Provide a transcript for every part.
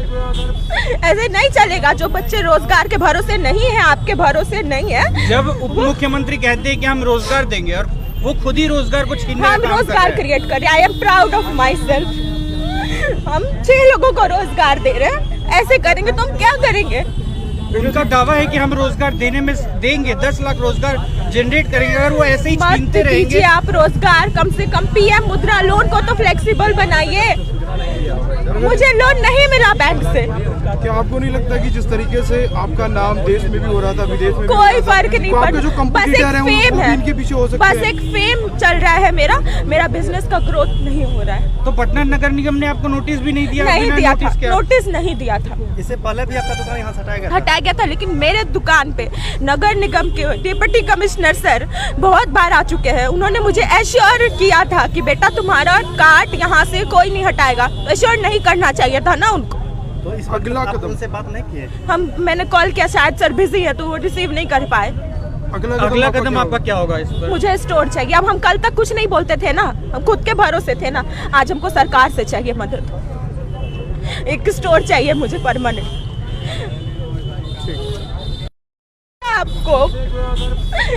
ऐसे नहीं चलेगा। जो बच्चे रोजगार के भरोसे नहीं है, आपके भरोसे नहीं है। जब उप मुख्यमंत्री कहते हैं कि हम रोजगार देंगे और वो खुद ही रोजगार को छीनने हम का काम रोजगार कर रहे क्रिएट कर रहे हैं। I am proud of my self. हम 6 लोगों को रोजगार दे रहे हैं। ऐसे करेंगे तो हम क्या करेंगे? हैं। उनका दावा है कि हम रोजगार देने में देंगे, 10 लाख रोजगार जनरेट करेंगे। अगर वो ऐसे ही छीनते मत रहेंगे, दीजिए आप रोजगार। कम से कम पीएम मुद्रा लोन को तो फ्लेक्सिबल बनाइए। मुझे लोन नहीं मिला बैंक से। क्या आपको नहीं लगता कि जिस तरीके से आपका नाम देश में भी हो रहा था, विदेश में भी कोई हो रहा था, फर्क नहीं तो आपके पड़ता। जो बस एक कंपटीटर हैं फेम वो है, इनके पीछे हो सकते बस हैं। एक फेम चल रहा है। मेरा बिजनेस का ग्रोथ नहीं हो रहा है। तो पटना नगर निगम ने आपको नोटिस भी नहीं दिया? नहीं बिना दिया था, नोटिस के? नोटिस नहीं दिया था। इससे पहले भी आपका दुकान यहाँ से हटाया गया था? हटाया गया था, लेकिन मेरे दुकान पे नगर निगम के डिप्टी कमिश्नर सर बहुत बार आ चुके हैं। उन्होंने मुझे एश्योर किया था कि बेटा तुम्हारा कार्ड यहाँ से कोई नहीं हटाएगा। एश्योर नहीं करना चाहिए था ना उनको। तो इस अगला आप कदम उनसे बात नहीं किए? मैंने कॉल किया, शायद सर बिजी है तो वो रिसीव नहीं कर पाए। अगला कदम आपका क्या होगा इस पर? मुझे स्टोर चाहिए। अब हम कल तक कुछ नहीं बोलते थे ना, हम खुद के भरोसे थे ना। आज हमको सरकार से चाहिए मदद। एक स्टोर चाहिए मुझे परमानेंट। आपको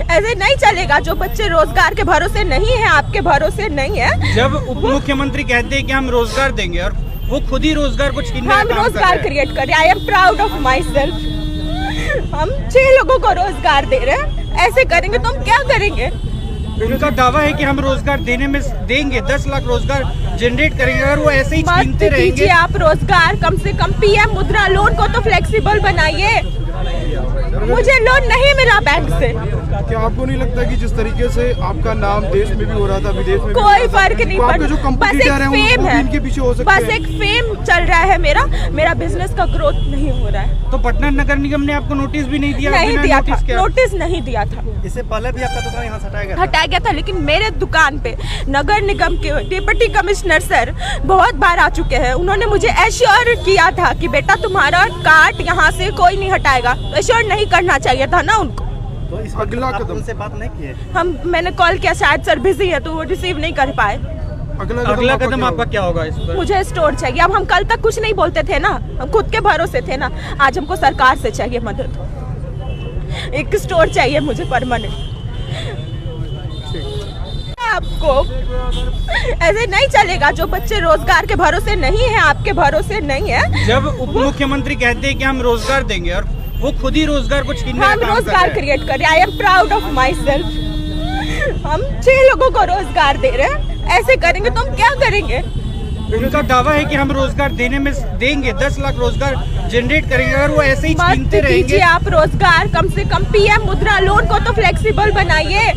ऐसे नहीं चलेगा। जो बच्चे रोजगार के भरोसे नहीं है, आपके भरोसे नहीं है। जब उप मुख्यमंत्री कहते हैं कि हम रोजगार देंगे और वो खुद ही रोजगार को छीनने का हम काम कर रोजगार रहे हैं। क्रिएट कर रहे हैं। I am proud of my self. हम 6 लोगों को रोजगार दे रहे हैं। ऐसे करेंगे तो हम क्या करेंगे? उनका दावा है कि हम रोजगार देने में देंगे, 10 लाख रोजगार जनरेट करेंगे। अगर वो ऐसे ही मत छीनते दीजिए रहेंगे, आप रोजगार। कम से कम पीएम मुद्रा लोन को तो फ्लेक्सिबल बनाइए। मुझे लोन नहीं मिला बैंक से। क्या आपको नहीं लगता कि जिस तरीके से आपका नाम देश में भी हो रहा था, विदेश में भी हो कोई रहा था, फर्क नहीं तो आपके जो पड़ता। बस एक कंपटीटर हैं फेम वो है, इनके पीछे हो सकते बस हैं। एक फेम चल रहा है। मेरा बिजनेस का ग्रोथ नहीं हो रहा है। तो पटना नगर निगम ने आपको नोटिस भी नहीं दिया? नहीं बिना दिया था, नोटिस के? नोटिस नहीं दिया था। इससे पहले भी आपका दुकान यहाँ से हटाया गया था? हटाया गया था, लेकिन मेरे दुकान पे नगर निगम के डिप्टी कमिश्नर सर बहुत बार आ चुके हैं। उन्होंने मुझे एश्योर किया था कि बेटा तुम्हारा कार्ड यहाँ से कोई नहीं हटाएगा। एश्योर नहीं करना चाहिए था ना उनको। तो इस अगला आप कदम। उनसे बात नहीं किए? मैंने कॉल किया, शायद सर बिजी है तो वो रिसीव नहीं कर पाए। अगला कदम आपका क्या होगा इस पर? मुझे स्टोर चाहिए। अब हम कल तक कुछ नहीं बोलते थे ना, हम खुद के भरोसे थे ना। आज हमको सरकार से चाहिए मदद। एक स्टोर चाहिए मुझे परमानेंट। आपको ऐसे नहीं चलेगा। जो बच्चे रोजगार के भरोसे नहीं है, आपके भरोसे नहीं है। जब उप मुख्यमंत्री कहते हैं कि हम रोजगार देंगे और वो खुद ही रोजगार को छीनने का हम काम कर रोजगार रहे हैं। क्रिएट कर रहे हैं। I am proud of my self. हम 6 लोगों को रोजगार दे रहे हैं। ऐसे करेंगे तो हम क्या करेंगे? उनका दावा है कि हम रोजगार देने में देंगे, 10 लाख रोजगार जनरेट करेंगे। अगर वो ऐसे ही मत छीनते दीजिए रहेंगे, आप रोजगार। कम से कम पीएम मुद्रा लोन को तो फ्लेक्सिबल बनाइए।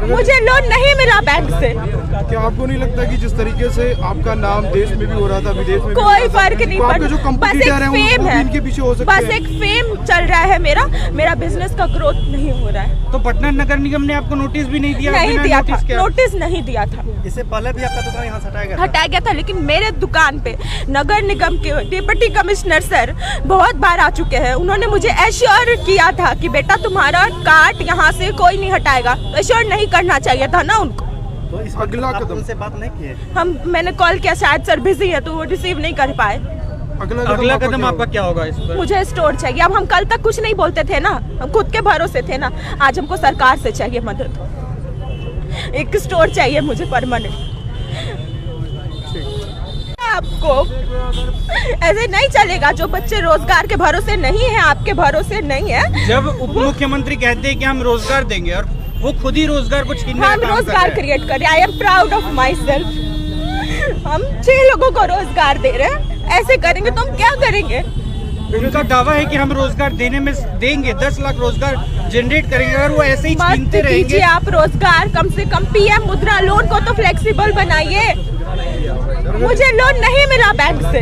मुझे लोन नहीं मिला बैंक से। क्या आपको नहीं लगता कि जिस तरीके से आपका नाम देश में भी हो रहा था, विदेश में भी हो कोई रहा था, फर्क नहीं तो आपके जो पड़ता। बस एक कंपटीटर हैं फेम वो है, इनके पीछे हो सकते बस हैं। एक फेम चल रहा है। मेरा बिजनेस का ग्रोथ नहीं हो रहा है। तो पटना नगर निगम ने आपको नोटिस भी नहीं दिया? नहीं बिना दिया था, नोटिस के? नोटिस नहीं दिया था। इससे पहले भी आपका दुकान यहाँ से हटाया गया था? हटाया गया था, लेकिन मेरे दुकान पे नगर निगम के डिप्टी कमिश्नर सर बहुत बार आ चुके हैं। उन्होंने मुझे एश्योर किया था कि बेटा तुम्हारा कार्ड यहाँ से कोई नहीं हटाएगा। एश्योर नहीं करना चाहिए था ना उनको। तो इस अगला आप कदम। उनसे बात नहीं किए? मैंने कॉल किया, शायद सर बिजी है तो वो रिसीव नहीं कर पाए। अगला कदम आपका क्या होगा इस पर? मुझे स्टोर चाहिए। अब हम कल तक कुछ नहीं बोलते थे ना, हम खुद के भरोसे थे ना। आज हमको सरकार से चाहिए मदद। एक स्टोर चाहिए मुझे परमानेंट। आपको ऐसे नहीं चलेगा। जो बच्चे रोजगार के भरोसे नहीं है, आपके भरोसे नहीं है। जब उप मुख्यमंत्री कहते हैं कि हम रोजगार देंगे और वो खुद ही रोजगार को छीनने का हम काम कर रोजगार रहे हैं। क्रिएट कर रहे हैं। I am proud of my self. हम 6 लोगों को रोजगार दे रहे हैं। ऐसे करेंगे तो हम क्या करेंगे? उनका दावा है कि हम रोजगार देने में देंगे, 10 लाख रोजगार जनरेट करेंगे। अगर वो ऐसे ही मत छीनते दीजिए रहेंगे, आप रोजगार। कम से कम पीएम मुद्रा लोन को तो फ्लेक्सिबल बनाइए। मुझे लोन नहीं मिला बैंक से।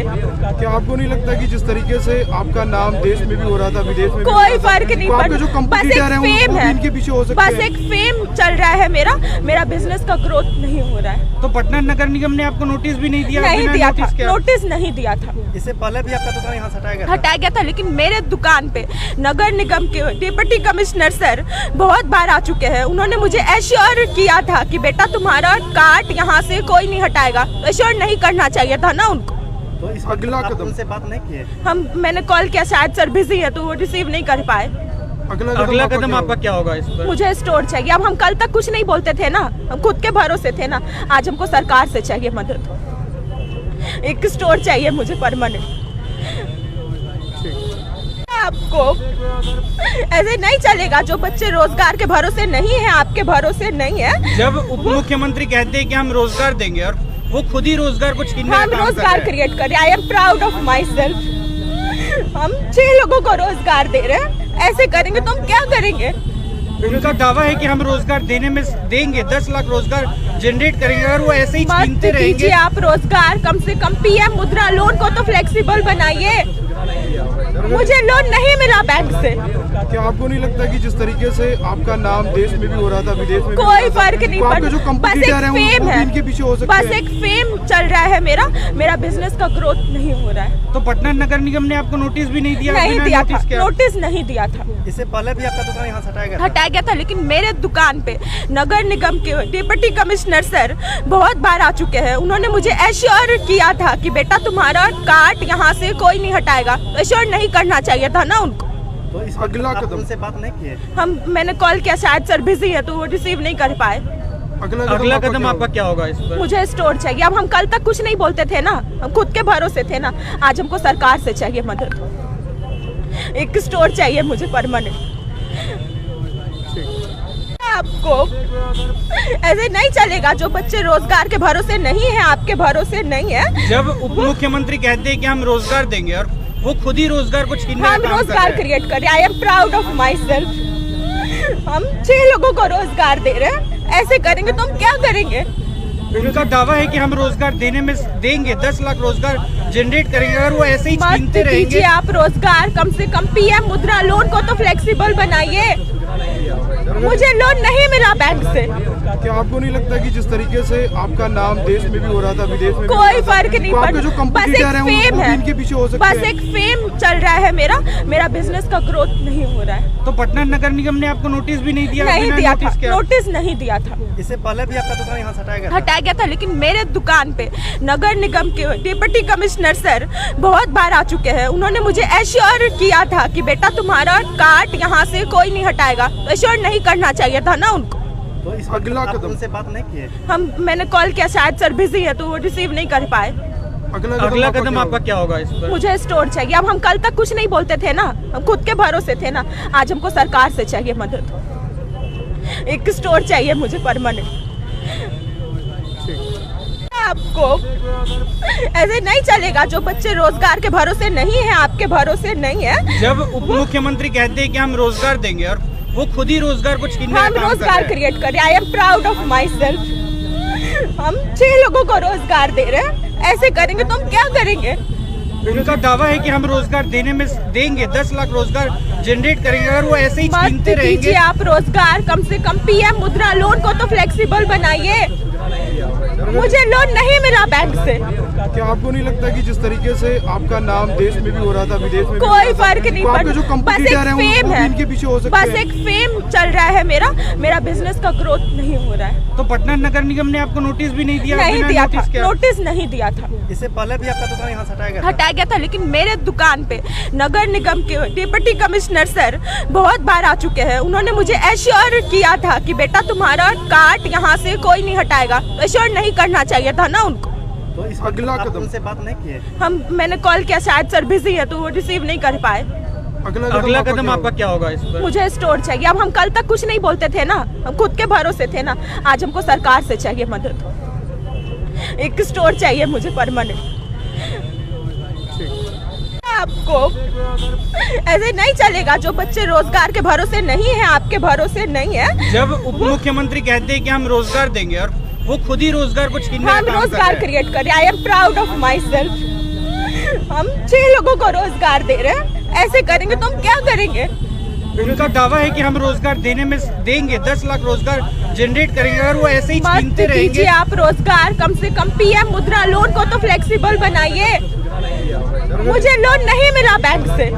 क्या आपको नहीं लगता कि जिस तरीके से आपका नाम देश में भी हो रहा था, विदेश में भी हो कोई रहा था, फर्क नहीं तो आपके जो पड़ता। बस कंपटीटर एक हैं फेम वो है, इनके पीछे हो सकते बस हैं। एक फेम चल रहा है। मेरा बिजनेस का ग्रोथ नहीं हो रहा है। तो पटना नगर निगम ने आपको नोटिस भी नहीं दिया? नहीं बिना दिया था, नोटिस के? नोटिस नहीं दिया था। इससे पहले भी आपका दुकान यहाँ से हटाया गया था? हटाया गया था, लेकिन मेरे दुकान पे नगर निगम के डिप्टी कमिश्नर सर बहुत बार आ चुके हैं। उन्होंने मुझे एश्योर किया था कि बेटा तुम्हारा कार्ड यहाँ से कोई नहीं हटाएगा। एश्योर नहीं करना चाहिए था ना उनको। तो इस अगला वक्त आप कदम? उनसे बात नहीं की है? मैंने कॉल किया, शायद सर बिजी है तो वो रिसीव नहीं कर पाए। अगला कदम आपका क्या होगा इस पर? मुझे स्टोर चाहिए। अब हम कल तक कुछ नहीं बोलते थे ना, हम खुद के भरोसे थे ना। आज हमको सरकार से चाहिए मदद। एक स्टोर चाहिए मुझे परमानेंट। आपको ऐसे नहीं चलेगा। जो बच्चे रोजगार के भरोसे नहीं है, आपके भरोसे नहीं है। जब उप मुख्यमंत्री कहते हैं कि हम रोजगार देंगे और वो खुद ही रोजगार को छीनने का हम काम कर रोजगार रहे हैं। क्रिएट कर रहे हैं। I am proud of my self. हम 6 लोगों को रोजगार दे रहे हैं। ऐसे करेंगे तो हम क्या करेंगे? उनका दावा है कि हम रोजगार देने में देंगे, 10 लाख रोजगार जनरेट करेंगे। अगर वो ऐसे ही मत छीनते दीजिए रहेंगे आप रोजगार। कम से कम पीएम मुद्रा लोन को तो फ्लेक्सिबल बनाइए। मुझे लोन नहीं मिला बैंक से। क्या आपको नहीं लगता कि जिस तरीके से आपका नाम देश में भी हो रहा था, विदेश में भी हो कोई रहा था, फर्क नहीं तो आपके जो पड़ता। बस एक कंपटीटर हैं फेम वो है, इनके पीछे हो सकते बस हैं। एक फेम चल रहा है। मेरा बिजनेस का ग्रोथ नहीं हो रहा है। तो पटना नगर निगम ने आपको नोटिस भी नहीं दिया? नहीं बिना दिया था, नोटिस के आप- नोटिस नहीं दिया था। इससे पहले भी आपका दुकान यहाँ से हटाया गया था? हटाया गया था, लेकिन मेरे दुकान पे नगर निगम के डिप्टी कमिश्नर सर बहुत बार आ चुके हैं। उन्होंने मुझे एश्योर किया था कि बेटा तुम्हारा कार्ड यहाँ से कोई नहीं हटाएगा। एश्योर नहीं करना चाहिए था ना उनको। तो इस अगला वक्त आप कदम? उनसे बात नहीं की है? मैंने कॉल किया, शायद सर बिजी है तो वो रिसीव नहीं कर पाए। अगला कदम आपका क्या होगा इस पर? मुझे स्टोर चाहिए। अब हम कल तक कुछ नहीं बोलते थे ना, हम खुद के भरोसे थे ना। आज हमको सरकार से चाहिए मदद। एक स्टोर चाहिए मुझे परमानेंट। आपको ऐसे नहीं चलेगा। जो बच्चे रोजगार के भरोसे नहीं है, आपके भरोसे नहीं है। जब उप मुख्यमंत्री कहते हैं कि हम रोजगार देंगे और वो खुद ही रोजगार को छीनने का हम काम कर रोजगार रहे हैं। क्रिएट कर रहे हैं। I am proud of my self. हम 6 लोगों को रोजगार दे रहे हैं। ऐसे करेंगे तो हम क्या करेंगे? उनका दावा है कि हम रोजगार देने में देंगे, 10 लाख रोजगार जनरेट करेंगे। अगर वो ऐसे ही मत छीनते दीजिए रहेंगे आप रोजगार। कम से कम पीएम मुद्रा लोन को तो फ्लेक्सिबल बनाइए। मुझे लोन नहीं मिला बैंक से। क्या आपको नहीं लगता कि जिस तरीके से आपका नाम देश में भी हो रहा था, विदेश में भी हो कोई रहा था, फर्क नहीं तो आपके जो पड़ता। बस कंपटीटर एक हैं फेम वो है, इनके पीछे हो सकते बस हैं। एक फेम चल रहा है। मेरा बिजनेस का ग्रोथ नहीं हो रहा है। तो पटना नगर निगम ने आपको नोटिस भी नहीं दिया? नहीं बिना दिया था, नोटिस के आप- नोटिस नहीं दिया था। इससे पहले भी आपका दुकान यहाँ से हटाया गया था? हटाया गया था, लेकिन मेरे दुकान पे नगर निगम के डिप्टी कमिश्नर सर बहुत बार आ चुके हैं। उन्होंने मुझे एश्योर किया था कि बेटा तुम्हारा कार्ड यहाँ से कोई नहीं हटाएगा। एश्योर नहीं करना चाहिए था ना उनको। तो इस अगला वक्त आप कदम? उनसे बात नहीं की है? मैंने कॉल किया, शायद सर बिजी है तो वो रिसीव नहीं कर पाए। अगला कदम आपका क्या होगा इस पर? मुझे स्टोर चाहिए। अब हम कल तक कुछ नहीं बोलते थे ना, हम खुद के भरोसे थे ना। आज हमको सरकार से चाहिए मदद। एक स्टोर चाहिए मुझे परमानेंट। आपको ऐसे नहीं चलेगा। जो बच्चे रोजगार के भरोसे नहीं है, आपके भरोसे नहीं है। जब उप मुख्यमंत्री कहते हैं कि हम रोजगार देंगे और वो खुद ही रोजगार को छीनने का हम काम कर रोजगार रहे हैं। क्रिएट कर रहे हैं। I am proud of my self. हम 6 लोगों को रोजगार दे रहे हैं। ऐसे करेंगे तो हम क्या करेंगे? उनका दावा है कि हम रोजगार देने में देंगे, 10 लाख रोजगार जनरेट करेंगे। अगर वो ऐसे ही मत छीनते दीजिए रहेंगे आप रोजगार। कम से कम पीएम मुद्रा लोन को तो फ्लेक्सिबल बनाइए। मुझे लोन नहीं मिला बैंक से। क्या आपको नहीं लगता कि जिस तरीके से आपका नाम देश में भी हो रहा था, विदेश में भी हो कोई रहा था, फर्क नहीं तो आपके जो पड़ता। बस कंपटीटर एक हैं फेम वो है, इनके पीछे हो सकते बस हैं। एक फेम चल रहा है। मेरा बिजनेस का ग्रोथ नहीं हो रहा है। तो पटना नगर निगम ने आपको नोटिस भी नहीं दिया? नहीं बिना दिया था, नोटिस के आप- नोटिस नहीं दिया था। इससे पहले भी आपका दुकान यहाँ से हटाया गया था? हटाया गया था, लेकिन मेरे दुकान पे नगर निगम के डिप्टी कमिश्नर सर बहुत बार आ चुके हैं। उन्होंने मुझे एश्योर किया था कि बेटा तुम्हारा कार्ड यहाँ से कोई नहीं हटाएगा। एश्योर नहीं करना चाहिए था ना उनको। तो इस अगला वक्त आप कदम? उनसे बात नहीं की है? मैंने कॉल किया, शायद सर बिजी है तो वो रिसीव नहीं कर पाए। अगला कदम आपका क्या होगा इस पर? मुझे स्टोर चाहिए। अब हम कल तक कुछ नहीं बोलते थे ना, हम खुद के भरोसे थे ना। आज हमको सरकार से चाहिए मदद। एक स्टोर चाहिए मुझे परमानेंट। आपको ऐसे नहीं चलेगा। जो बच्चे रोजगार के भरोसे नहीं है, आपके भरोसे नहीं है। जब उप मुख्यमंत्री कहते हैं कि हम रोजगार देंगे और वो खुद ही रोजगार को छीनने का हम काम कर रोजगार रहे हैं। क्रिएट कर रहे हैं। I am proud of my self. हम 6 लोगों को रोजगार दे रहे हैं। ऐसे करेंगे तो हम क्या करेंगे? उनका दावा है कि हम रोजगार देने में देंगे, 10 लाख रोजगार जनरेट करेंगे। अगर वो ऐसे ही मत छीनते दीजिए रहेंगे आप रोजगार। कम से कम पीएम मुद्रा लोन को तो फ्लेक्सिबल बनाइए। मुझे लोन नहीं मिला बैंक से।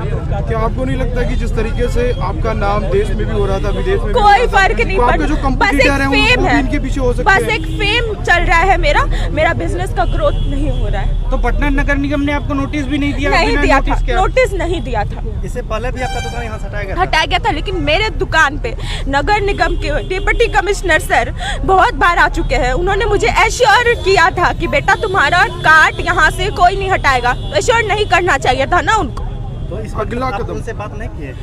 क्या आपको नहीं लगता कि जिस तरीके से आपका नाम देश में भी हो रहा था विदेश में कोई फर्क नहीं पड़ता, जो कंपटीटर हैं फेम वो है, इनके पीछे हो सकते बस हैं। एक फेम चल रहा है मेरा बिजनेस का ग्रोथ नहीं हो रहा है। तो पटना नगर निगम ने आपको नोटिस भी नहीं दिया? नहीं बिना दिया था, नोटिस के? नोटिस नहीं दिया था। इससे पहले भी आपका दुकान यहाँ से हटाया गया था? हटाया गया था, लेकिन मेरे दुकान पे नगर निगम के डिप्टी कमिश्नर सर बहुत बार आ चुके हैं। उन्होंने मुझे एश्योर किया था कि बेटा तुम्हारा कार्ड यहाँ से कोई नहीं हटाएगा। एश्योर नहीं करना चाहिए था ना उनको। तो इस अगला आप कदम? उनसे बात नहीं किए?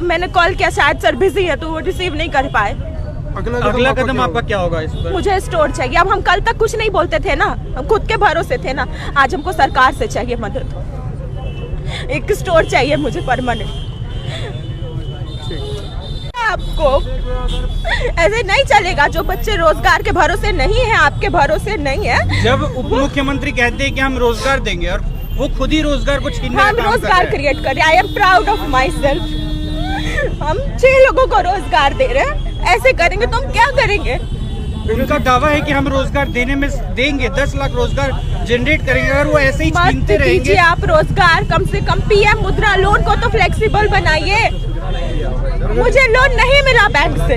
मैंने कॉल किया, शायद सर बिजी है तो वो रिसीव नहीं कर पाए। अगला कदम आपका क्या होगा इस पर? मुझे स्टोर चाहिए। अब हम कल तक कुछ नहीं बोलते थे ना, हम खुद के भरोसे थे ना। आज हमको सरकार से चाहिए मदद। एक स्टोर चाहिए मुझे परमानेंट। आपको ऐसे नहीं चलेगा। जो बच्चे रोजगार के भरोसे नहीं है, आपके भरोसे नहीं है। जब उप मुख्यमंत्री कहते हैं कि हम रोजगार देंगे और वो खुद ही रोजगार को छीनने का हम काम कर रोजगार रहे हैं। क्रिएट कर रहे हैं। I am proud of my self. हम 6 लोगों को रोजगार दे रहे हैं। ऐसे करेंगे तो हम क्या करेंगे? उनका दावा है कि हम रोजगार देंगे 10 लाख रोजगार जनरेट करेंगे। अगर वो ऐसे ही मत छीनते कीजिए रहेंगे आप रोजगार। कम से कम पीएम मुद्रा लोन को तो फ्लेक्सिबल बनाइए। मुझे लोन नहीं मिला बैंक से।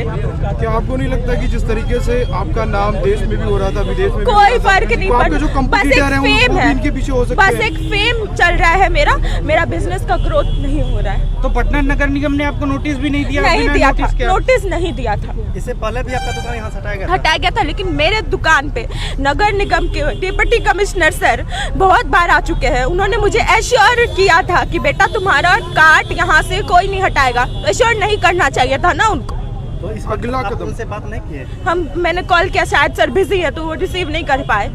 क्या आपको नहीं लगता कि जिस तरीके से आपका नाम देश में भी हो रहा था विदेश में कोई फर्क नहीं पड़ता, पड़ता, जो बस एक कंपटीटर हैं फेम वो है, इनके पीछे हो सकते बस हैं। एक फेम चल रहा है मेरा बिजनेस का ग्रोथ नहीं हो रहा है। तो पटना नगर निगम ने आपको नोटिस भी नहीं दिया? नहीं बिना दिया था, नोटिस के? नोटिस नहीं दिया था। इससे पहले भी आपका दुकान यहाँ से हटाया गया था? हटाया गया था, लेकिन मेरे दुकान पे नगर निगम के डिप्टी कमिश्नर सर बहुत बार आ चुके हैं। उन्होंने मुझे एश्योर किया था कि बेटा तुम्हारा कार्ड यहाँ से कोई नहीं हटाएगा। एश्योर नहीं करना चाहिए था ना उनको। तो इस अगला आप कदम? उनसे बात नहीं किए? मैंने कॉल किया, शायद सर बिजी है तो वो रिसीव नहीं कर पाए।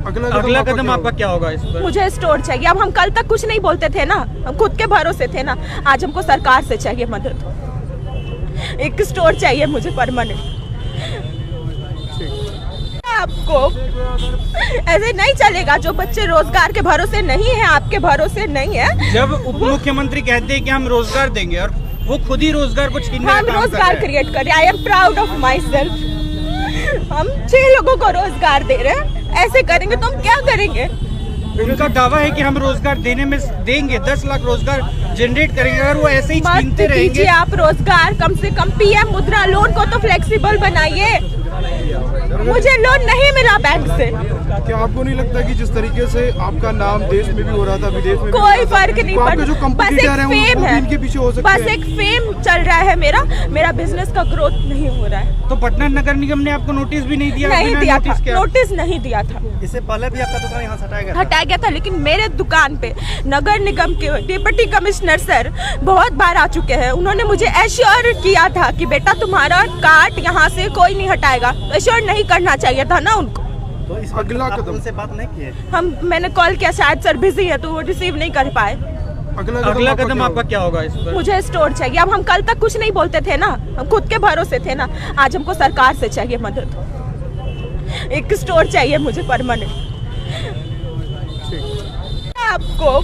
अगला कदम आपका क्या होगा इस पर? मुझे स्टोर चाहिए। अब हम कल तक कुछ नहीं बोलते थे ना, हम खुद के भरोसे थे ना। आज हमको सरकार से चाहिए मदद। एक स्टोर चाहिए मुझे परमानेंट। आपको ऐसे नहीं चलेगा। जो बच्चे रोजगार के भरोसे नहीं है, आपके भरोसे नहीं है। जब उप मुख्यमंत्री कहते हैं कि हम रोजगार देंगे और वो खुद ही रोजगार को छीनने का हम काम कर रोजगार रहे हैं। क्रिएट कर रहे हैं। I am proud of my self. हम 6 लोगों को रोजगार दे रहे हैं। ऐसे करेंगे तो हम क्या करेंगे? उनका दावा है कि हम रोजगार देंगे 10 लाख रोजगार जनरेट करेंगे। अगर वो ऐसे ही मत छीनते कीजिए रहेंगे आप रोजगार। कम से कम पीएम मुद्रा लोन को तो फ्लेक्सिबल बनाइए। मुझे लोन नहीं मिला बैंक से। क्या आपको नहीं लगता कि जिस तरीके से आपका नाम देश में भी हो रहा था विदेश में कोई फर्क नहीं पड़ता, जो पड़ता, बस एक कंपटीटर हैं फेम वो है, इनके पीछे हो सकते बस हैं। एक फेम चल रहा है मेरा बिजनेस का ग्रोथ नहीं हो रहा है। तो पटना नगर निगम ने आपको नोटिस भी नहीं दिया? नहीं बिना दिया था, नोटिस के? नोटिस नहीं दिया था। इससे पहले भी आपका दुकान यहाँ से हटाया गया था? हटाया गया था, लेकिन मेरे दुकान पे नगर निगम के डिप्टी कमिश्नर सर बहुत बार आ चुके हैं। उन्होंने मुझे एश्योर किया था कि बेटा तुम्हारा कार्ड यहाँ से कोई नहीं हटाएगा। एश्योर नहीं करना चाहिए था ना उनको। तो इस अगला आप कदम? उनसे बात नहीं किए? मैंने कॉल किया, शायद सर बिजी है तो वो रिसीव नहीं कर पाए। अगला कदम आपका क्या होगा इस पर? मुझे स्टोर चाहिए। अब हम कल तक कुछ नहीं बोलते थे ना, हम खुद के भरोसे थे ना। आज हमको सरकार से चाहिए मदद। एक स्टोर चाहिए मुझे परमानेंट। आपको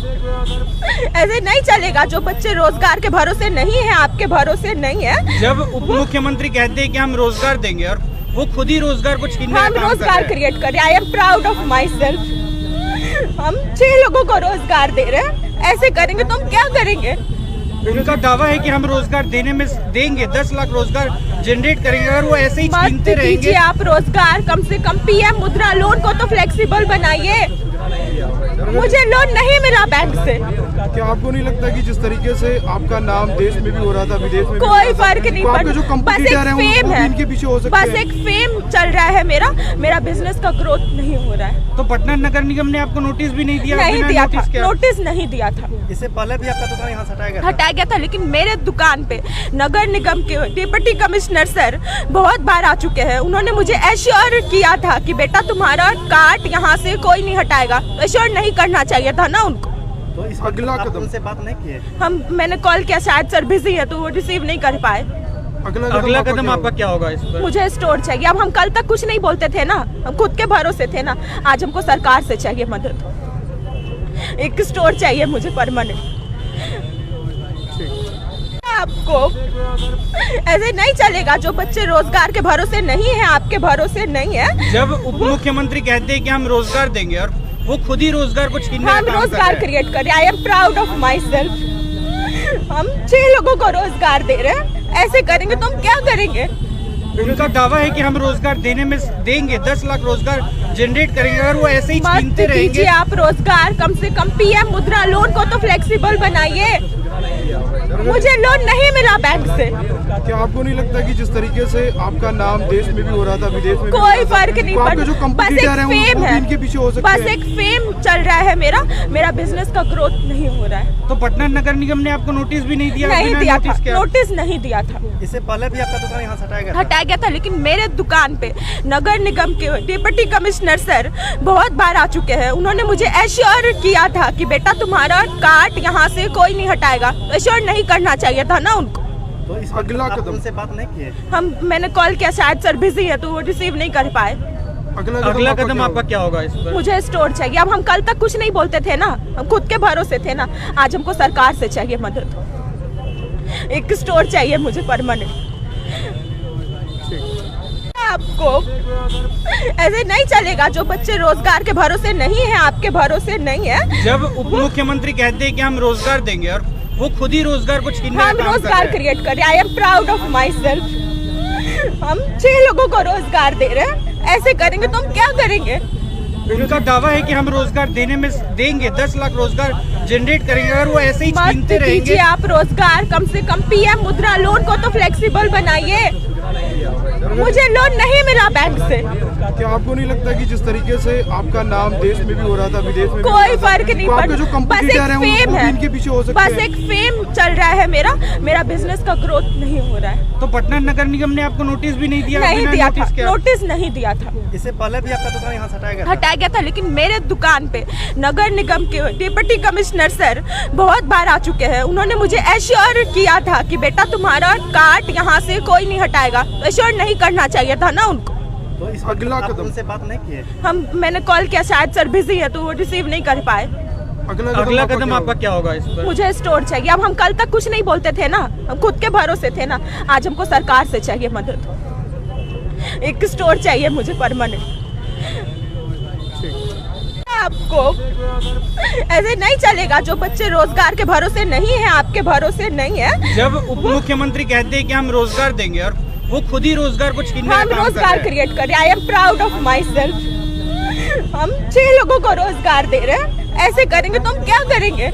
ऐसे नहीं चलेगा। जो बच्चे रोजगार के भरोसे नहीं है, आपके भरोसे नहीं है। जब उप मुख्यमंत्री कहते हैं कि हम रोजगार देंगे और वो खुद ही रोजगार को छीनने का हम काम कर रोजगार रहे हैं। क्रिएट कर रहे हैं। I am proud of my self. हम 6 लोगों को रोजगार दे रहे हैं। ऐसे करेंगे तो हम क्या करेंगे? उनका दावा है कि हम रोजगार देंगे 10 लाख रोजगार जनरेट करेंगे। अगर वो ऐसे ही मत छीनते कीजिए रहेंगे आप रोजगार। कम से कम पीएम मुद्रा लोन को तो फ्लेक्सिबल बनाइए। मुझे लोन नहीं मिला बैंक से। क्या आपको नहीं लगता कि जिस तरीके से आपका नाम देश में भी हो रहा था विदेश में कोई फर्क नहीं पड़ता, जो बस एक कंपटीटर हैं फेम वो है, इनके पीछे हो सकते बस हैं। एक फेम चल रहा है मेरा बिजनेस का ग्रोथ नहीं हो रहा है। तो पटना नगर निगम ने आपको नोटिस भी नहीं दिया? नहीं बिना दिया था, नोटिस के? नोटिस नहीं दिया था। इससे पहले भी आपका दुकान यहाँ से हटाया गया था? हटाया गया था, लेकिन मेरे दुकान पे नगर निगम के डिप्टी कमिश्नर सर बहुत बार आ चुके हैं। उन्होंने मुझे एश्योर किया था कि बेटा तुम्हारा कार्ड यहाँ से कोई नहीं हटाएगा। एश्योर नहीं करना चाहिए था ना उनको। तो इस अगला आप कदम? उनसे बात नहीं किए? मैंने कॉल किया, शायद सर बिजी है तो वो रिसीव नहीं कर पाए। अगला कदम आपका क्या होगा इस पर? मुझे स्टोर चाहिए। अब हम कल तक कुछ नहीं बोलते थे ना, हम खुद के भरोसे थे ना। आज हमको सरकार से चाहिए मदद। एक स्टोर चाहिए मुझे परमानेंट। आपको ऐसे नहीं चलेगा। जो बच्चे रोजगार के भरोसे नहीं है, आपके भरोसे नहीं है। जब उप मुख्यमंत्री कहते हैं कि हम रोजगार देंगे और वो खुद ही रोजगार को छीनने का हम काम कर रोजगार रहे हैं। क्रिएट कर रहे हैं। I am proud of my self. हम 6 लोगों को रोजगार दे रहे हैं। ऐसे करेंगे तो हम क्या करेंगे? उनका दावा है कि हम रोजगार देने में देंगे, 10 लाख रोजगार जनरेट करेंगे। अगर वो ऐसे ही मत छीनते दीजिए रहेंगे आप रोजगार, कम से कम पीएम मुद्रा लोन को तो फ्लेक्सिबल बनाइए। मुझे लोन नहीं मिला बैंक से। क्या आपको नहीं लगता कि जिस तरीके से आपका नाम देश में भी हो रहा था, विदेश में भी हो कोई रहा था, फर्क नहीं तो आपके जो पड़ता। बस कंपटीटर एक हैं फेम वो भी है, इनके पीछे हो सकते बस हैं। एक फेम चल रहा है। मेरा बिजनेस का ग्रोथ नहीं हो रहा है। तो पटना नगर निगम ने आपको नोटिस भी नहीं दिया? नहीं बिना दिया था, नोटिस के आप- नोटिस नहीं दिया था। इससे पहले भी आपका दुकान यहाँ से हटाया गया था? हटाया गया था, लेकिन मेरे दुकान पे नगर निगम के डिप्टी कमिश्नर सर बहुत बार आ चुके हैं। उन्होंने मुझे एश्योर किया था कि बेटा तुम्हारा कार्ड यहाँ से कोई नहीं हटाएगा। एश्योर नहीं करना चाहिए था ना उनको। तो इस अगला आप कदम? उनसे बात नहीं की है? मैंने कॉल किया, शायद सर बिजी है तो वो रिसीव नहीं कर पाए। अगला कदम आपका क्या होगा इस पर? मुझे स्टोर चाहिए। अब हम कल तक कुछ नहीं बोलते थे ना, हम खुद के भरोसे थे ना। आज हमको सरकार से चाहिए मदद। एक स्टोर चाहिए मुझे परमानेंट। आपको ऐसे नहीं चलेगा। जो बच्चे रोजगार के भरोसे नहीं है, आपके भरोसे नहीं है। जब उप मुख्यमंत्री कहते हैं कि हम रोजगार देंगे और वो खुद ही रोजगार को छीनने का हम काम कर रोजगार रहे हैं। क्रिएट कर रहे हैं। I am proud of my self. हम 6 लोगों को रोजगार दे रहे हैं। ऐसे करेंगे तो हम क्या करेंगे? उनका दावा है कि हम रोजगार देने में देंगे, 10 लाख रोजगार जनरेट करेंगे। अगर वो ऐसे ही मत छीनते रहेंगे दीजिए आप रोजगार, कम से कम पीएम मुद्रा लोन को तो फ्लेक्सिबल बनाइए। मुझे लोन नहीं मिला बैंक से। क्या आपको नहीं लगता कि जिस तरीके से आपका नाम देश में भी हो रहा था, विदेश में भी हो कोई रहा था, फर्क नहीं तो आपके जो पड़ता। बस कंपटीटर एक हैं फेम वो भी है, इनके पीछे हो सकते बस हैं। एक फेम चल रहा है। मेरा बिजनेस का ग्रोथ नहीं हो रहा है। तो पटना नगर निगम ने आपको नोटिस भी नहीं दिया? नहीं बिना दिया था, नोटिस के आप- नोटिस नहीं दिया था। इससे पहले भी आपका दुकान यहाँ से हटाया गया था? हटाया गया था, लेकिन मेरे दुकान पे नगर निगम के डिप्टी कमिश्नर सर बहुत बार आ चुके हैं। उन्होंने मुझे एश्योर किया था कि बेटा तुम्हारा कार्ड यहाँ से कोई नहीं हटाएगा। एश्योर नहीं करना चाहिए था ना उनको। तो इस अगला आप कदम? उनसे बात नहीं की है? मैंने कॉल किया, शायद सर बिजी है तो वो रिसीव नहीं कर पाए। अगला कदम आपका क्या होगा इस पर? मुझे स्टोर चाहिए। अब हम कल तक कुछ नहीं बोलते थे ना, हम खुद के भरोसे थे ना। आज हमको सरकार से चाहिए मदद। एक स्टोर चाहिए मुझे परमानेंट। आपको ऐसे नहीं चलेगा। जो बच्चे रोजगार के भरोसे नहीं है, आपके भरोसे नहीं है। जब उप मुख्यमंत्री कहते हैं कि हम रोजगार देंगे और वो खुद ही रोजगार को छीनने का हम काम कर रोजगार रहे हैं। क्रिएट कर रहे हैं। I am proud of my self. हम 6 लोगों को रोजगार दे रहे हैं। ऐसे करेंगे तो हम क्या करेंगे?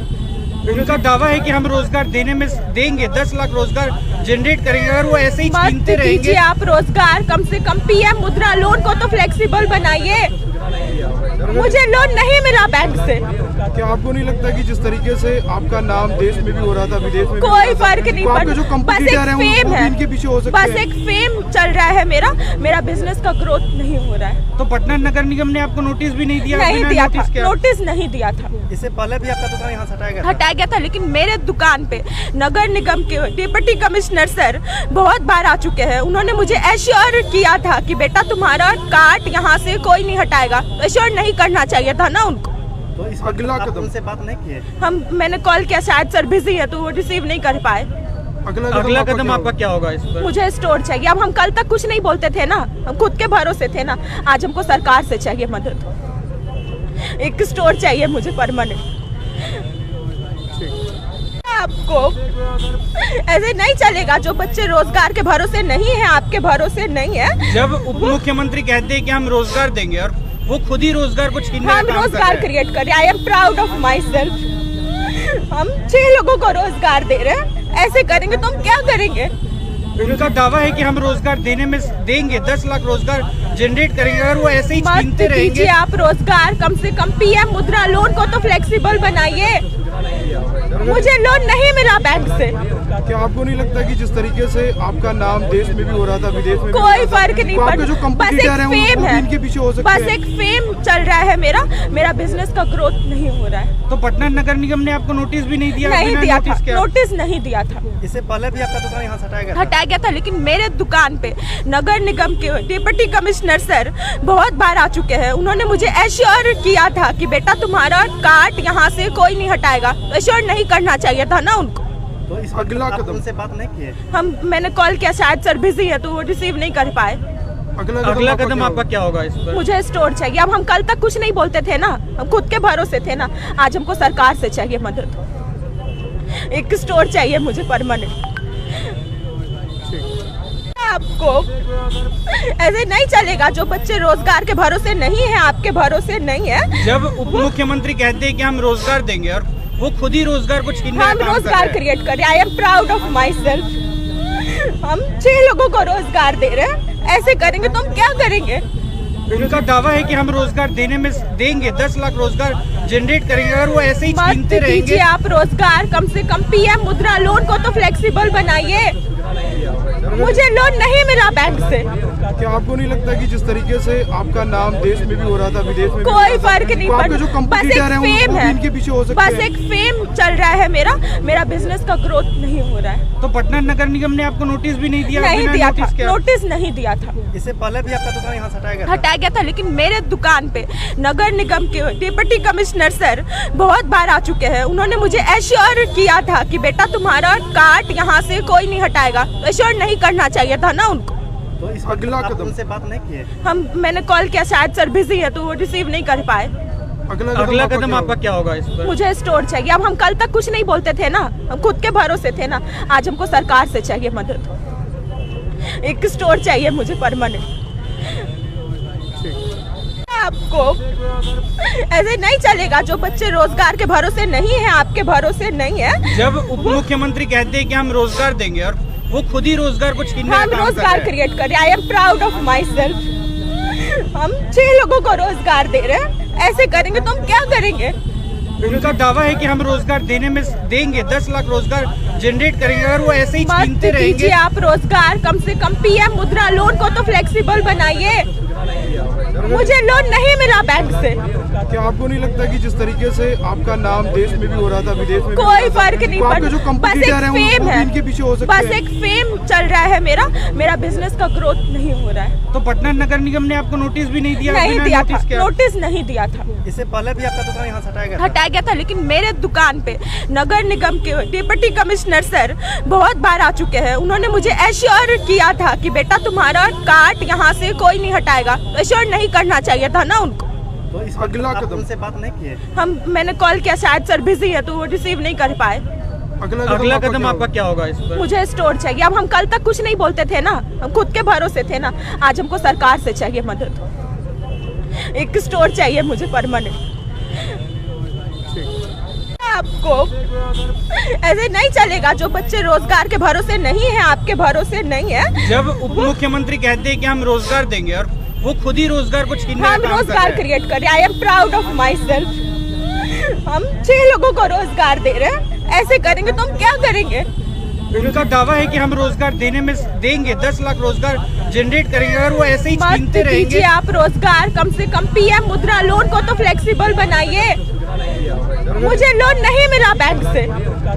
उनका दावा है कि हम रोजगार देने में देंगे, 10 लाख रोजगार जनरेट करेंगे। अगर वो ऐसे ही मत छीनते दीजिए रहेंगे आप रोजगार, कम से कम पीएम मुद्रा लोन को तो फ्लेक्सिबल बनाइए। मुझे लोन नहीं मिला बैंक से। क्या आपको नहीं लगता कि जिस तरीके से आपका नाम देश में भी हो रहा था, विदेश में भी हो कोई रहा था, फर्क नहीं तो आपके जो पड़ता। बस कंपटीटर एक हैं फेम वो भी है, इनके पीछे हो सकते बस हैं। एक फेम चल रहा है। मेरा बिजनेस का ग्रोथ नहीं हो रहा है। तो पटना नगर निगम ने आपको नोटिस भी नहीं दिया? नहीं बिना दिया था, नोटिस के आप- नोटिस नहीं दिया था। इससे पहले भी आपका दुकान यहाँ से हटाया गया था? हटाया गया था, लेकिन मेरे दुकान पे नगर निगम के डिप्टी कमिश्नर सर बहुत बार आ चुके हैं। उन्होंने मुझे एश्योर किया था कि बेटा तुम्हारा कार्ड यहाँ से कोई नहीं हटाएगा। एश्योर नहीं करना चाहिए था ना उनको। तो इस अगला आप कदम? उनसे बात नहीं की है? मैंने कॉल किया, शायद सर बिजी है तो वो रिसीव नहीं कर पाए। अगला कदम आपका क्या होगा इस पर? मुझे स्टोर चाहिए। अब हम कल तक कुछ नहीं बोलते थे ना, हम खुद के भरोसे थे ना। आज हमको सरकार से चाहिए मदद। एक स्टोर चाहिए मुझे परमानेंट। आपको ऐसे नहीं चलेगा। जो बच्चे रोजगार के भरोसे नहीं है, आपके भरोसे नहीं है। जब उप मुख्यमंत्री कहते हैं कि हम रोजगार देंगे और वो खुद ही रोजगार को छीनने का हम काम कर रोजगार रहे हैं। क्रिएट कर रहे हैं। I am proud of my self. हम 6 लोगों को रोजगार दे रहे हैं। ऐसे करेंगे तो हम क्या करेंगे? उनका दावा है कि हम रोजगार देने में देंगे, 10 लाख रोजगार जनरेट करेंगे। अगर वो ऐसे ही मत छीनते दीजिए रहेंगे आप रोजगार, कम से कम पीएम मुद्रा लोन को तो फ्लेक्सिबल बनाइए। मुझे लोन नहीं मिला बैंक से। क्या आपको नहीं लगता कि जिस तरीके से आपका नाम देश में भी हो रहा था, विदेश में भी हो कोई रहा था, फर्क नहीं तो आपके जो पड़ता। बस कंपटीटर एक हैं फेम वो है, भी इनके पीछे हो सकते बस हैं। एक फेम चल रहा है। मेरा बिजनेस का ग्रोथ नहीं हो रहा है। तो पटना नगर निगम ने आपको नोटिस भी नहीं दिया? नहीं बिना दिया था, नोटिस के आप- नोटिस नहीं दिया था। इससे पहले भी आपका दुकान यहाँ से हटाया गया था? हटाया गया था, लेकिन मेरे दुकान पे नगर निगम के डिप्टी कमिश्नर सर बहुत बार आ चुके हैं। उन्होंने मुझे एश्योर किया था कि बेटा तुम्हारा कार्ड यहाँ से कोई नहीं हटाएगा। एश्योर नहीं करना चाहिए था ना उनको। तो इस अगला आप कदम? उनसे बात नहीं की है? मैंने कॉल किया, शायद सर बिजी है तो वो रिसीव नहीं कर पाए। अगला कदम आपका क्या होगा इस पर? मुझे स्टोर चाहिए। अब हम कल तक कुछ नहीं बोलते थे ना, हम खुद के भरोसे थे ना। आज हमको सरकार से चाहिए मदद। एक स्टोर चाहिए मुझे परमानेंट। आपको ऐसे नहीं चलेगा। जो बच्चे रोजगार के भरोसे नहीं है, आपके भरोसे नहीं है। जब उप मुख्यमंत्री कहते हैं कि हम रोजगार देंगे और वो खुद ही रोजगार को छीनने का हम काम कर रोजगार रहे हैं। क्रिएट कर रहे हैं। I am proud of my self. हम 6 लोगों को रोजगार दे रहे हैं। ऐसे करेंगे तो हम क्या करेंगे? उनका दावा है कि हम रोजगार देने में देंगे, 10 लाख रोजगार जनरेट करेंगे। अगर वो ऐसे ही मत छीनते दीजिए रहेंगे आप रोजगार। कम से कम पीएम मुद्रा लोन को तो फ्लेक्सिबल बनाइए। मुझे लोन नहीं मिला बैंक से। क्या आपको नहीं लगता कि जिस तरीके से आपका नाम देश में भी हो रहा था, विदेश में भी हो कोई रहा था, फर्क नहीं तो आपके जो पड़ता। बस कंपटीटर एक हैं फेम वो है, इनके पीछे हो सकते बस हैं। एक फेम चल रहा है। मेरा बिजनेस का ग्रोथ नहीं हो रहा है। तो पटना नगर निगम ने आपको नोटिस भी नहीं दिया? नहीं बिना दिया था, नोटिस के आप- नोटिस नहीं दिया था। इससे पहले भी आपका दुकान यहाँ से हटाया गया था? हटाया गया था, लेकिन मेरे दुकान पे नगर निगम के डिप्टी कमिश्नर सर बहुत बार आ चुके हैं। उन्होंने मुझे एश्योर किया था कि बेटा तुम्हारा कार्ड यहाँ से कोई नहीं हटाएगा। एश्योर नहीं करना चाहिए था ना उनको। तो इस अगला आप कदम? उनसे बात नहीं की है? मैंने कॉल किया, शायद सर बिजी है तो वो रिसीव नहीं कर पाए। अगला कदम आपका क्या होगा इस पर? मुझे स्टोर चाहिए। अब हम कल तक कुछ नहीं बोलते थे ना, हम खुद के भरोसे थे ना। आज हमको सरकार से चाहिए मदद। एक स्टोर चाहिए मुझे परमानेंट। आपको ऐसे नहीं चलेगा। जो बच्चे रोजगार के भरोसे नहीं है, आपके भरोसे नहीं है। जब उप मुख्यमंत्री कहते हैं कि हम रोजगार देंगे और वो खुद ही रोजगार को छीनने का हम काम कर रोजगार रहे हैं। क्रिएट कर रहे हैं। I am proud of my self. हम 6 लोगों को रोजगार दे रहे हैं। ऐसे करेंगे तो हम क्या करेंगे? उनका दावा है कि हम रोजगार देने में देंगे, 10 लाख रोजगार जनरेट करेंगे। अगर वो ऐसे ही मत छीनते दीजिए रहेंगे आप रोजगार। कम से कम पीएम मुद्रा लोन को तो फ्लेक्सिबल बनाइए। मुझे लोन नहीं मिला बैंक से। क्या आपको नहीं लगता कि जिस तरीके से आपका नाम देश में भी हो रहा था, विदेश में भी हो कोई रहा था, फर्क नहीं तो आपके जो पड़ता। बस एक कंपटीटर हैं फेम वो है, इनके पीछे हो सकते बस हैं। एक फेम चल रहा है। मेरा बिजनेस का ग्रोथ नहीं हो रहा है। तो पटना नगर निगम ने आपको नोटिस भी नहीं दिया? नहीं बिना दिया था, नोटिस के आप- नोटिस नहीं दिया था। इससे पहले भी आपका दुकान यहाँ से हटाया गया था? हटाया गया था, लेकिन मेरे दुकान पे नगर निगम के डिप्टी कमिश्नर सर बहुत बार आ चुके हैं। उन्होंने मुझे एश्योर किया था कि बेटा तुम्हारा कार्ड यहाँ से कोई नहीं हटाएगा। एश्योर नहीं करना चाहिए था ना उनको। तो इस अगला आप कदम? उनसे बात नहीं की है? मैंने कॉल किया, शायद सर बिजी है तो वो रिसीव नहीं कर पाए। अगला कदम आपका क्या होगा इस पर? मुझे स्टोर चाहिए। अब हम कल तक कुछ नहीं बोलते थे ना, हम खुद के भरोसे थे ना। आज हमको सरकार से चाहिए मदद। एक स्टोर चाहिए मुझे परमानेंट। आपको ऐसे नहीं चलेगा। जो बच्चे रोजगार के भरोसे नहीं है, आपके भरोसे नहीं है। जब उप मुख्यमंत्री कहते हैं कि हम रोजगार देंगे और वो खुद ही रोजगार को छीनने का हम काम कर रोजगार रहे हैं। क्रिएट कर रहे हैं। I am proud of my self. हम 6 लोगों को रोजगार दे रहे हैं। ऐसे करेंगे तो हम क्या करेंगे? उनका दावा है कि हम रोजगार देने में देंगे, 10 लाख रोजगार जनरेट करेंगे। अगर वो ऐसे ही मत छीनते दीजिए रहेंगे आप रोजगार। कम से कम पीएम मुद्रा लोन को तो फ्लेक्सिबल बनाइए। मुझे लोन नहीं मिला बैंक से।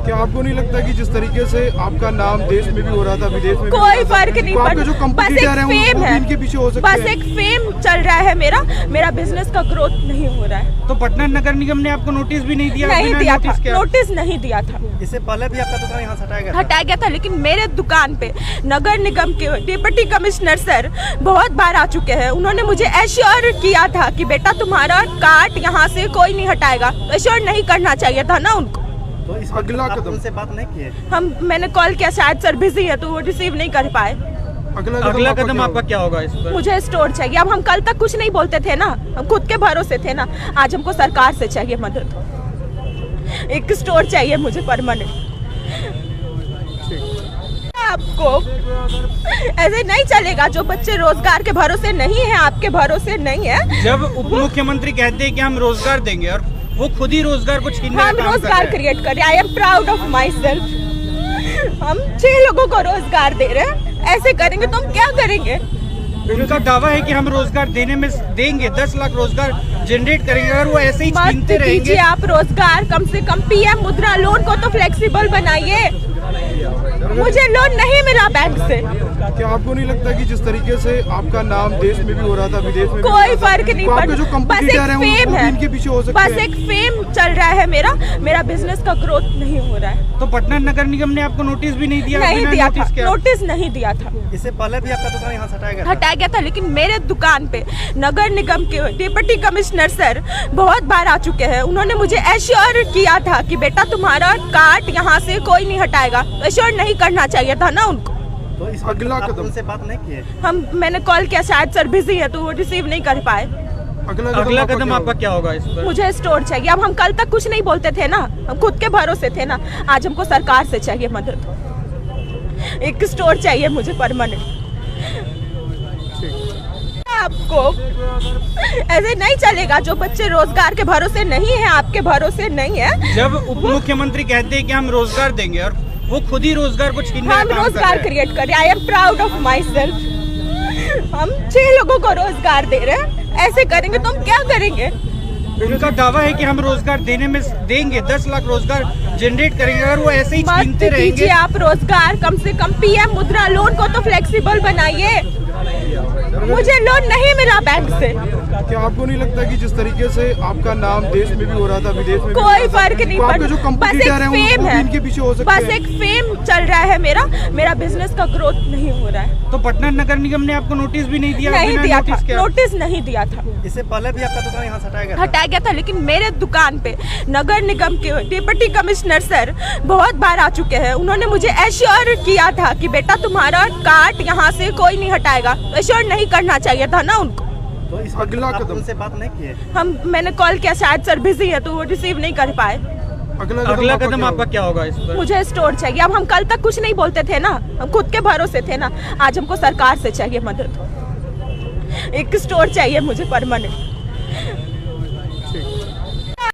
क्या आपको नहीं लगता कि जिस तरीके से आपका नाम देश में भी हो रहा था, विदेश में भी हो कोई रहा था, फर्क नहीं तो आपके जो पड़ता। बस कंपटीटर एक हैं फेम वो है, इनके पीछे हो सकते बस हैं। एक फेम चल रहा है। मेरा बिजनेस का ग्रोथ नहीं हो रहा है। तो पटना नगर निगम ने आपको नोटिस भी नहीं दिया? नहीं बिना दिया था, नोटिस के आप- नोटिस नहीं दिया था। इससे पहले भी आपका दुकान यहाँ से हटाया गया था? हटाया गया था, लेकिन मेरे दुकान पे नगर निगम के डिप्टी कमिश्नर सर बहुत बार आ चुके हैं। उन्होंने मुझे एश्योर किया था कि बेटा तुम्हारा कार्ड यहाँ से कोई नहीं हटाएगा। एश्योर नहीं करना चाहिए था ना उनको। तो इस अगला आप कदम? उनसे बात नहीं की है? मैंने कॉल किया, शायद सर बिजी है तो वो रिसीव नहीं कर पाए। अगला कदम आपका क्या होगा इस पर? मुझे स्टोर चाहिए। अब हम कल तक कुछ नहीं बोलते थे ना, हम खुद के भरोसे थे ना। आज हमको सरकार से चाहिए मदद। एक स्टोर चाहिए मुझे परमानेंट। आपको ऐसे नहीं चलेगा। जो बच्चे रोजगार के भरोसे नहीं है, आपके भरोसे नहीं है। जब उप मुख्यमंत्री कहते हैं कि हम रोजगार देंगे और वो खुद ही रोजगार को छीनने का हम काम कर रोजगार रहे हैं। क्रिएट कर रहे हैं। I am proud of my self. हम 6 लोगों को रोजगार दे रहे हैं। ऐसे करेंगे तो हम क्या करेंगे? उनका दावा है कि हम रोजगार देने में देंगे, 10 लाख रोजगार जनरेट करेंगे। अगर वो ऐसे ही मत छीनते रहेंगे दीजिए आप रोजगार, कम से कम पीएम मुद्रा लोन को तो फ्लेक्सिबल बनाइए। मुझे लोन नहीं मिला बैंक से। क्या आपको नहीं लगता कि जिस तरीके से आपका नाम देश में भी हो रहा था विदेश में कोई फर्क नहीं तो आपके जो पड़ता, बस कंपटीटर एक हैं फेम वो भी है, इनके पीछे हो सकते बस हैं। एक फेम चल रहा है। मेरा बिजनेस का ग्रोथ नहीं हो रहा है। तो पटना नगर निगम ने आपको नोटिस भी नहीं दिया? नहीं बिना दिया नोटिस था, के नोटिस नहीं दिया था। इससे पहले भी आपका दुकान यहाँ से हटाया गया था? हटाया गया था, लेकिन मेरे दुकान पे नगर निगम के डिप्टी कमिश्नर सर बहुत बार आ चुके हैं। उन्होंने मुझे एश्योर किया था कि बेटा तुम्हारा कार्ड यहाँ से कोई नहीं हटाएगा। एश्योर नहीं करना चाहिए था ना उनको। तो इस अगला आप कदम? उनसे बात नहीं किए? मैंने कॉल किया, शायद सर बिजी है तो वो रिसीव नहीं कर पाए। अगला कदम आपका क्या होगा इस पर? मुझे स्टोर चाहिए। अब हम कल तक कुछ नहीं बोलते थे ना, हम खुद के भरोसे थे ना। आज हमको सरकार से चाहिए मदद। एक स्टोर चाहिए मुझे परमानेंट। आपको ऐसे नहीं चलेगा। जो बच्चे रोजगार के भरोसे नहीं है, आपके भरोसे नहीं है। जब उप मुख्यमंत्री कहते हैं कि हम रोजगार देंगे और वो खुद ही रोजगार को छीनने का हम काम कर रोजगार रहे हैं। क्रिएट कर रहे हैं। I am proud of my self. हम 6 लोगों को रोजगार दे रहे हैं। ऐसे करेंगे तो हम क्या करेंगे? उनका दावा है कि हम रोजगार देंगे 10 लाख रोजगार जनरेट करेंगे। अगर वो ऐसे ही मत छीनते दीजिए रहेंगे आप रोजगार, कम से कम पीएम मुद्रा लोन को तो फ्लेक्सिबल बनाइए। मुझे लोन नहीं मिला बैंक से। क्या आपको नहीं लगता कि जिस तरीके से आपका नाम देश में भी हो रहा था विदेश में भी हो कोई रहा था, फर्क नहीं तो आपके जो पड़ता, बस कंपटीटर एक हैं फेम वो भी है, इनके पीछे हो सकते बस हैं। एक फेम चल रहा है। मेरा बिजनेस का ग्रोथ नहीं हो रहा है। तो पटना नगर निगम ने आपको नोटिस भी नहीं दिया? नहीं बिना दिया था, नोटिस के? नोटिस नहीं दिया था। इससे पहले भी आपका दुकान यहाँ से हटाया गया था? हटाया गया था, लेकिन मेरे दुकान पे नगर निगम के डिप्टी कमिश्नर सर बहुत बार आ चुके हैं। उन्होंने मुझे एश्योर किया था कि बेटा तुम्हारा कार्ड यहाँ से कोई नहीं हटाएगा। एश्योर नहीं करना चाहिए था ना उनको। तो इस अगला आप कदम? उनसे बात नहीं किए? मैंने कॉल किया, शायद सर बिजी है तो वो रिसीव नहीं कर पाए। अगला कदम आपका क्या होगा इस पर? मुझे स्टोर चाहिए। अब हम कल तक कुछ नहीं बोलते थे ना, हम खुद के भरोसे थे ना। आज हमको सरकार से चाहिए मदद। एक स्टोर चाहिए मुझे परमानेंट।